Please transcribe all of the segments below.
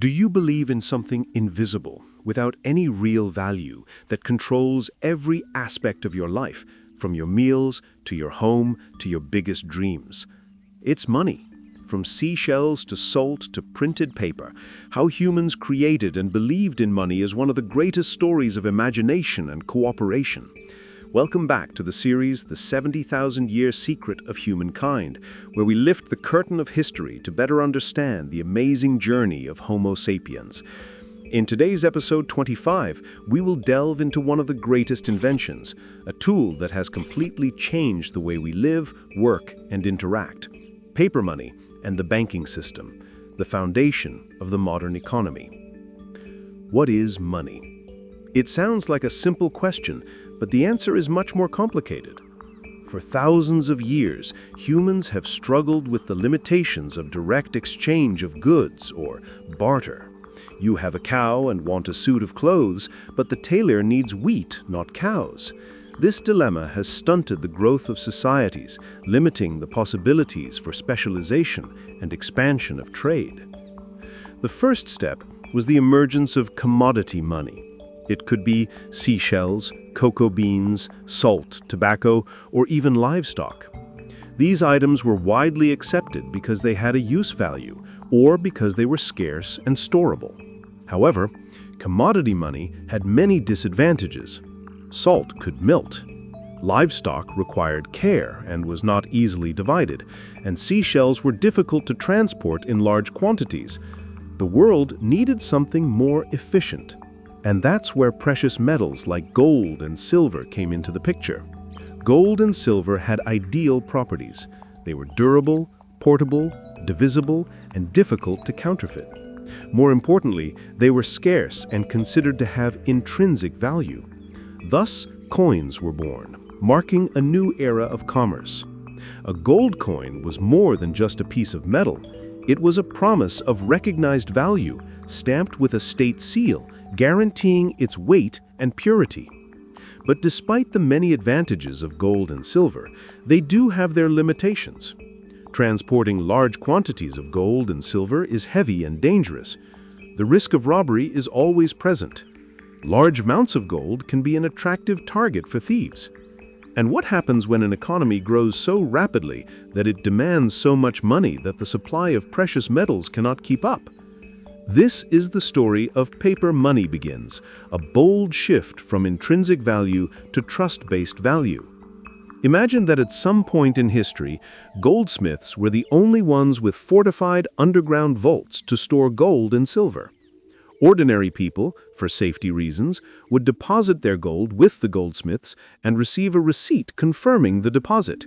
Do you believe in something invisible, without any real value, that controls every aspect of your life, from your meals to your home to your biggest dreams? It's money. From seashells to salt to printed paper, how humans created and believed in money is one of the greatest stories of imagination and cooperation. Welcome back to the series, The 70,000-Year Secret of Humankind, where we lift the curtain of history to better understand the amazing journey of Homo sapiens. In today's episode 25, we will delve into one of the greatest inventions, a tool that has completely changed the way we live, work, and interact: paper money and the banking system, the foundation of the modern economy. What is money? It sounds like a simple question, but the answer is much more complicated. For thousands of years, humans have struggled with the limitations of direct exchange of goods, or barter. You have a cow and want a suit of clothes, but the tailor needs wheat, not cows. This dilemma has stunted the growth of societies, limiting the possibilities for specialization and expansion of trade. The first step was the emergence of commodity money. It could be seashells, cocoa beans, salt, tobacco, or even livestock. These items were widely accepted because they had a use value, or because they were scarce and storable. However, commodity money had many disadvantages. Salt could melt. Livestock required care and was not easily divided, and seashells were difficult to transport in large quantities. The world needed something more efficient. And that's where precious metals like gold and silver came into the picture. Gold and silver had ideal properties. They were durable, portable, divisible, and difficult to counterfeit. More importantly, they were scarce and considered to have intrinsic value. Thus, coins were born, marking a new era of commerce. A gold coin was more than just a piece of metal. It was a promise of recognized value, stamped with a state seal, guaranteeing its weight and purity. But despite the many advantages of gold and silver, they do have their limitations. Transporting large quantities of gold and silver is heavy and dangerous. The risk of robbery is always present. Large amounts of gold can be an attractive target for thieves. And what happens when an economy grows so rapidly that it demands so much money that the supply of precious metals cannot keep up? This is the story of paper money begins, a bold shift from intrinsic value to trust-based value. Imagine that at some point in history, goldsmiths were the only ones with fortified underground vaults to store gold and silver. Ordinary people, for safety reasons, would deposit their gold with the goldsmiths and receive a receipt confirming the deposit.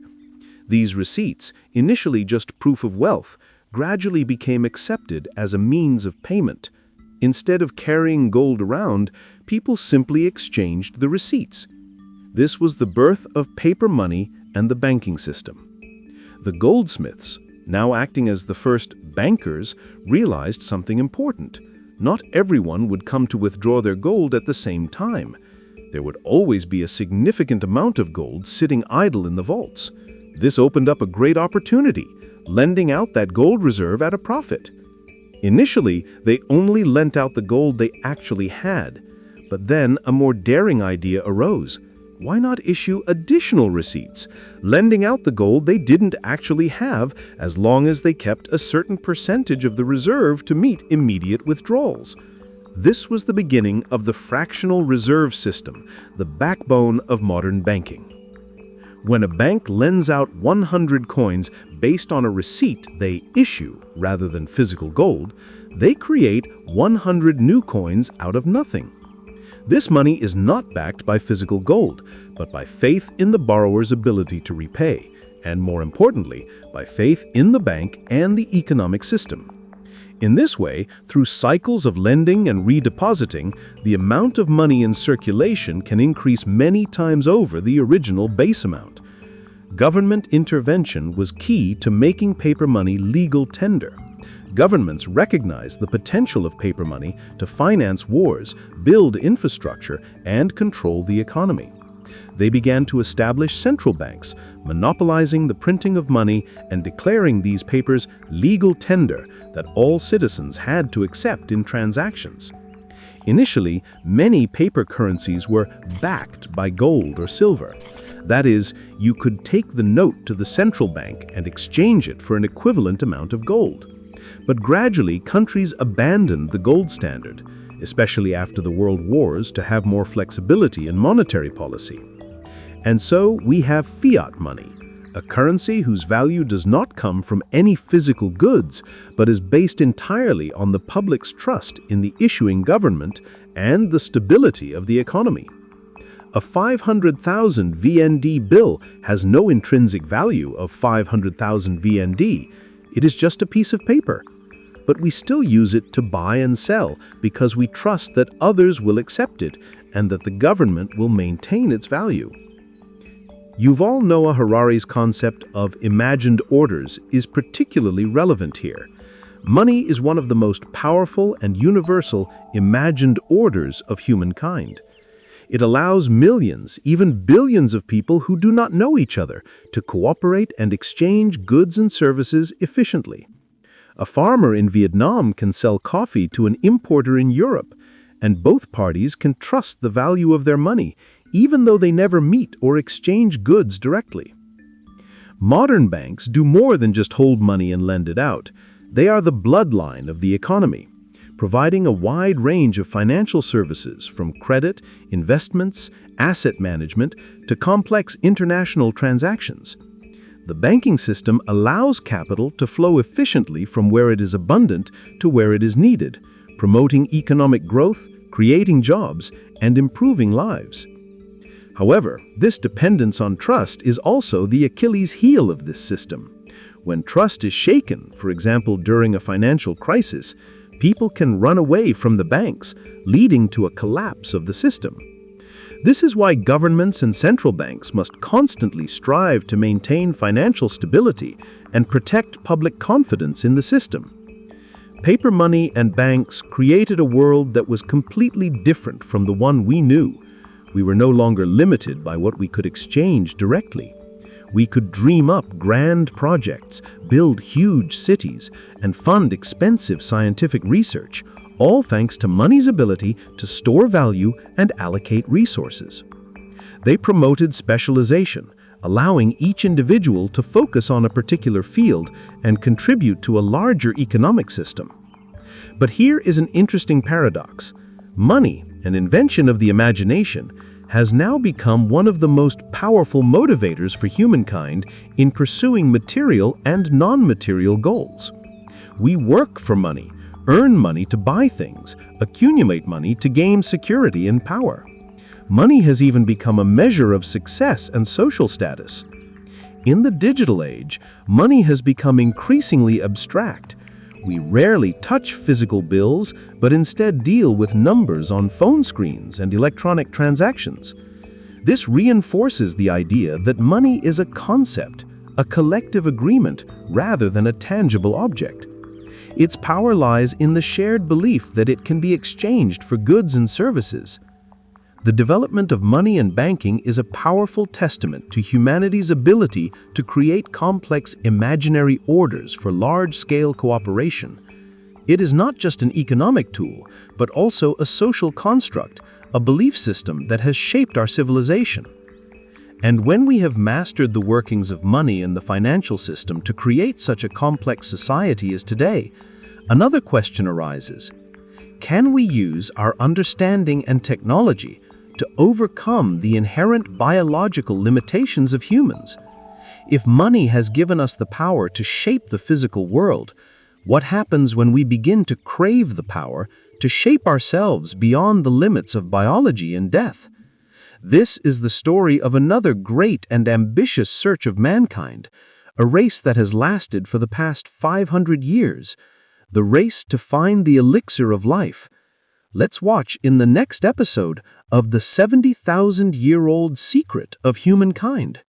These receipts, initially just proof of wealth, gradually became accepted as a means of payment. Instead of carrying gold around, people simply exchanged the receipts. This was the birth of paper money and the banking system. The goldsmiths, now acting as the first bankers, realized something important. Not everyone would come to withdraw their gold at the same time. There would always be a significant amount of gold sitting idle in the vaults. This opened up a great opportunity, lending out that gold reserve at a profit. Initially, they only lent out the gold they actually had. But then a more daring idea arose. Why not issue additional receipts, lending out the gold they didn't actually have as long as they kept a certain percentage of the reserve to meet immediate withdrawals? This was the beginning of the fractional reserve system, the backbone of modern banking. When a bank lends out 100 coins based on a receipt they issue rather than physical gold, they create 100 new coins out of nothing. This money is not backed by physical gold, but by faith in the borrower's ability to repay, and more importantly, by faith in the bank and the economic system. In this way, through cycles of lending and redepositing, the amount of money in circulation can increase many times over the original base amount. Government intervention was key to making paper money legal tender. Governments recognized the potential of paper money to finance wars, build infrastructure, and control the economy. They began to establish central banks, monopolizing the printing of money and declaring these papers legal tender that all citizens had to accept in transactions. Initially, many paper currencies were backed by gold or silver. That is, you could take the note to the central bank and exchange it for an equivalent amount of gold. But gradually, countries abandoned the gold standard, especially after the World Wars, to have more flexibility in monetary policy. And so we have fiat money, a currency whose value does not come from any physical goods, but is based entirely on the public's trust in the issuing government and the stability of the economy. A 500,000 VND bill has no intrinsic value of 500,000 VND. It is just a piece of paper. But we still use it to buy and sell because we trust that others will accept it and that the government will maintain its value. Yuval Noah Harari's concept of imagined orders is particularly relevant here. Money is one of the most powerful and universal imagined orders of humankind. It allows millions, even billions of people who do not know each other to cooperate and exchange goods and services efficiently. A farmer in Vietnam can sell coffee to an importer in Europe, and both parties can trust the value of their money, even though they never meet or exchange goods directly. Modern banks do more than just hold money and lend it out. They are the bloodline of the economy, providing a wide range of financial services from credit, investments, asset management, to complex international transactions. The banking system allows capital to flow efficiently from where it is abundant to where it is needed, promoting economic growth, creating jobs, and improving lives. However, this dependence on trust is also the Achilles heel of this system. When trust is shaken, for example during a financial crisis, people can run away from the banks, leading to a collapse of the system. This is why governments and central banks must constantly strive to maintain financial stability and protect public confidence in the system. Paper money and banks created a world that was completely different from the one we knew. We were no longer limited by what we could exchange directly. We could dream up grand projects, build huge cities, and fund expensive scientific research, all thanks to money's ability to store value and allocate resources. They promoted specialization, allowing each individual to focus on a particular field and contribute to a larger economic system. But here is an interesting paradox. Money, an invention of the imagination, has now become one of the most powerful motivators for humankind in pursuing material and non-material goals. We work for money, earn money to buy things, accumulate money to gain security and power. Money has even become a measure of success and social status. In the digital age, money has become increasingly abstract. We rarely touch physical bills, but instead deal with numbers on phone screens and electronic transactions. This reinforces the idea that money is a concept, a collective agreement, rather than a tangible object. Its power lies in the shared belief that it can be exchanged for goods and services. The development of money and banking is a powerful testament to humanity's ability to create complex imaginary orders for large-scale cooperation. It is not just an economic tool, but also a social construct, a belief system that has shaped our civilization. And when we have mastered the workings of money and the financial system to create such a complex society as today, another question arises. Can we use our understanding and technology to overcome the inherent biological limitations of humans? If money has given us the power to shape the physical world, what happens when we begin to crave the power to shape ourselves beyond the limits of biology and death? This is the story of another great and ambitious search of mankind, a race that has lasted for the past 500 years, the race to find the elixir of life. Let's watch in the next episode of the 70,000-year-old secret of humankind.